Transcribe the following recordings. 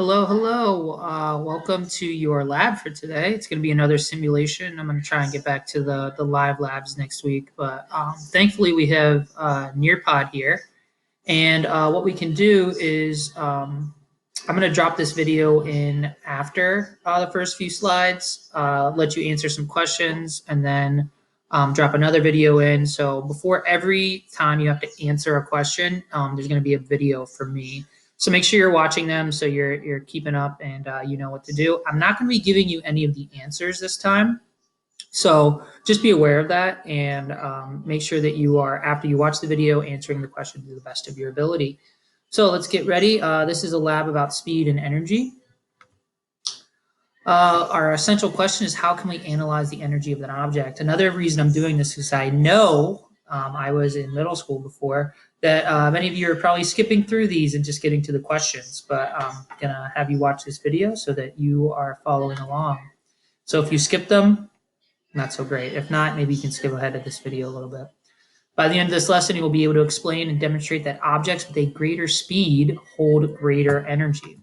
Hello, hello. Welcome to your lab for today. It's going to be another simulation. I'm going to try and get back to the live labs next week, but thankfully we have NEARPOD here. And what we can do is I'm going to drop this video in after the first few slides, let you answer some questions, and then drop another video in. So before every time you have to answer a question, there's going to be a video from me. So make sure you're watching them so you're keeping up and you know what to do. I'm not going to be giving you any of the answers this time. So just be aware of that and make sure that you are, after you watch the video, answering the question to the best of your ability. So let's get ready. This is a lab about speed and energy. Our essential question is, how can we analyze the energy of an object? Another reason I'm doing this is I know I was in middle school before that many of you are probably skipping through these and just getting to the questions, but I'm going to have you watch this video so that you are following along. So if you skip them, not so great. If not, maybe you can skip ahead of this video a little bit. By the end of this lesson, you will be able to explain and demonstrate that objects with a greater speed hold greater energy.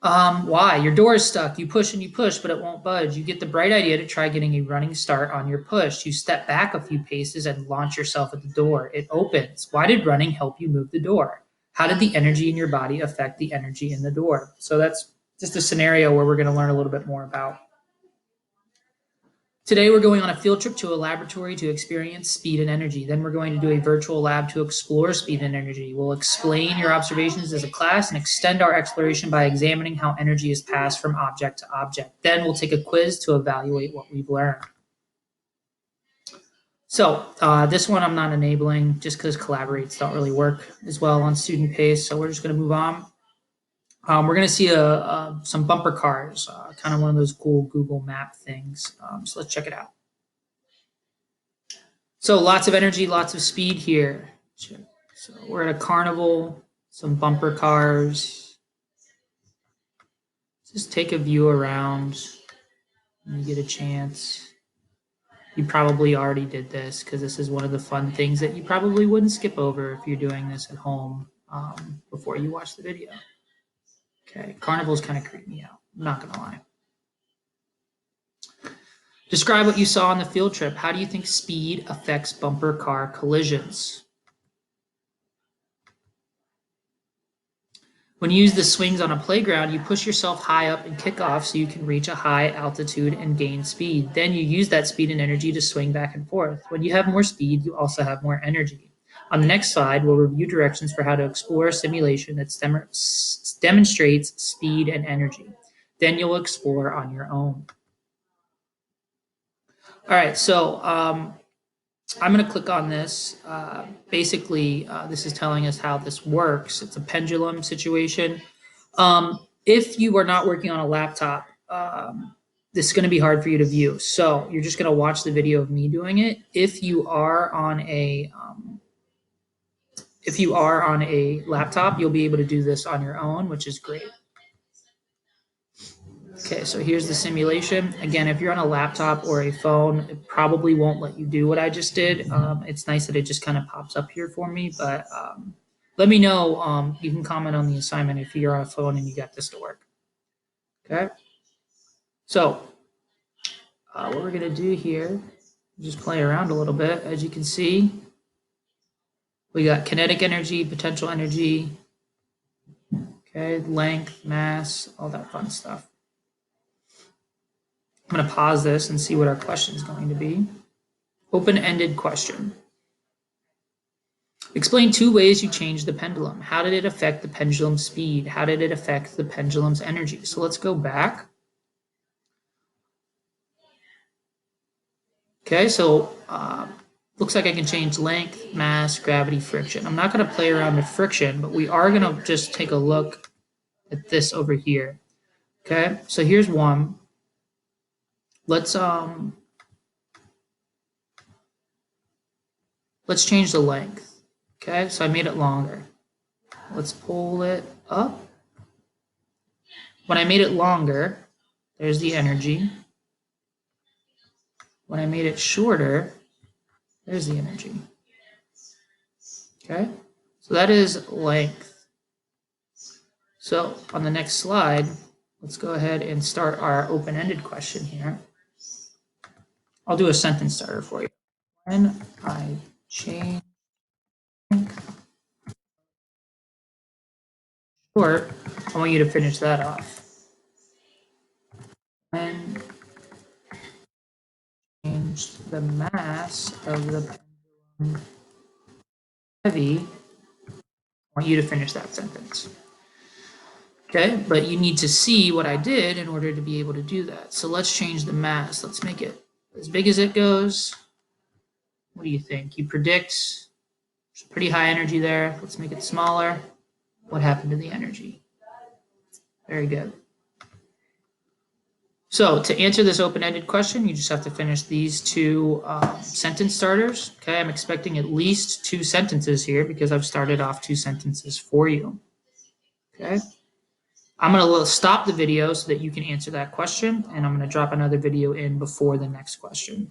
Why? Your door is stuck. You push and you push, but it won't budge. You get the bright idea to try getting a running start on your push. You step back a few paces and launch yourself at the door. It opens. Why did running help you move the door? How did the energy in your body affect the energy in the door? So that's just a scenario where we're going to learn a little bit more about. Today we're going on a field trip to a laboratory to experience speed and energy. Then we're going to do a virtual lab to explore speed and energy. We'll explain your observations as a class and extend our exploration by examining how energy is passed from object to object. Then we'll take a quiz to evaluate what we've learned. So this one I'm not enabling just because collaborates don't really work as well on student pace. So we're just going to move on. We're going to see some bumper cars, kind of one of those cool Google Map things. So let's check it out. So lots of energy, lots of speed here. So we're at a carnival, some bumper cars. Just take a view around when you get a chance. You probably already did this because this is one of the fun things that you probably wouldn't skip over if you're doing this at home before you watch the video. Okay, carnivals kind of creep me out, I'm not gonna lie. Describe what you saw on the field trip. How do you think speed affects bumper car collisions? When you use the swings on a playground, you push yourself high up and kick off so you can reach a high altitude and gain speed. Then you use that speed and energy to swing back and forth. When you have more speed, you also have more energy. On the next slide, we'll review directions for how to explore a simulation that demonstrates speed and energy. Then you'll explore on your own. All right, so I'm going to click on this. Basically, this is telling us how this works. It's a pendulum situation. If you are not working on a laptop, this is going to be hard for you to view. So you're just going to watch the video of me doing it. If you are on a laptop, you'll be able to do this on your own, which is great. Okay, so here's the simulation. Again, if you're on a laptop or a phone, it probably won't let you do what I just did. It's nice that it just kind of pops up here for me, but let me know. You can comment on the assignment if you're on a phone and you got this to work. Okay, so what we're gonna do here, just play around a little bit. As you can see, we got kinetic energy, potential energy, okay, length, mass, all that fun stuff. I'm going to pause this and see what our question is going to be. Open-ended question. Explain 2 ways you changed the pendulum. How did it affect the pendulum's speed? How did it affect the pendulum's energy? So let's go back. Okay, so looks like I can change length, mass, gravity, friction. I'm not going to play around with friction, but we are going to just take a look at this over here. Okay, so here's one. Let's change the length. Okay, so I made it longer. Let's pull it up. When I made it longer, there's the energy. When I made it shorter, there's the energy. Okay, so that is length. So on the next slide, let's go ahead and start our open-ended question here. I'll do a sentence starter for you. When I change short, I want you to finish that off. When change the mass of the pendulum heavy, I want you to finish that sentence. Okay, but you need to see what I did in order to be able to do that. So let's change the mass. Let's make it as big as it goes. What do you think? You predict there's pretty high energy there. Let's make it smaller. What happened to the energy? Very good. So to answer this open-ended question, you just have to finish these two sentence starters. Okay, I'm expecting at least 2 sentences here because I've started off 2 sentences for you. Okay, I'm going to stop the video so that you can answer that question, and I'm going to drop another video in before the next question.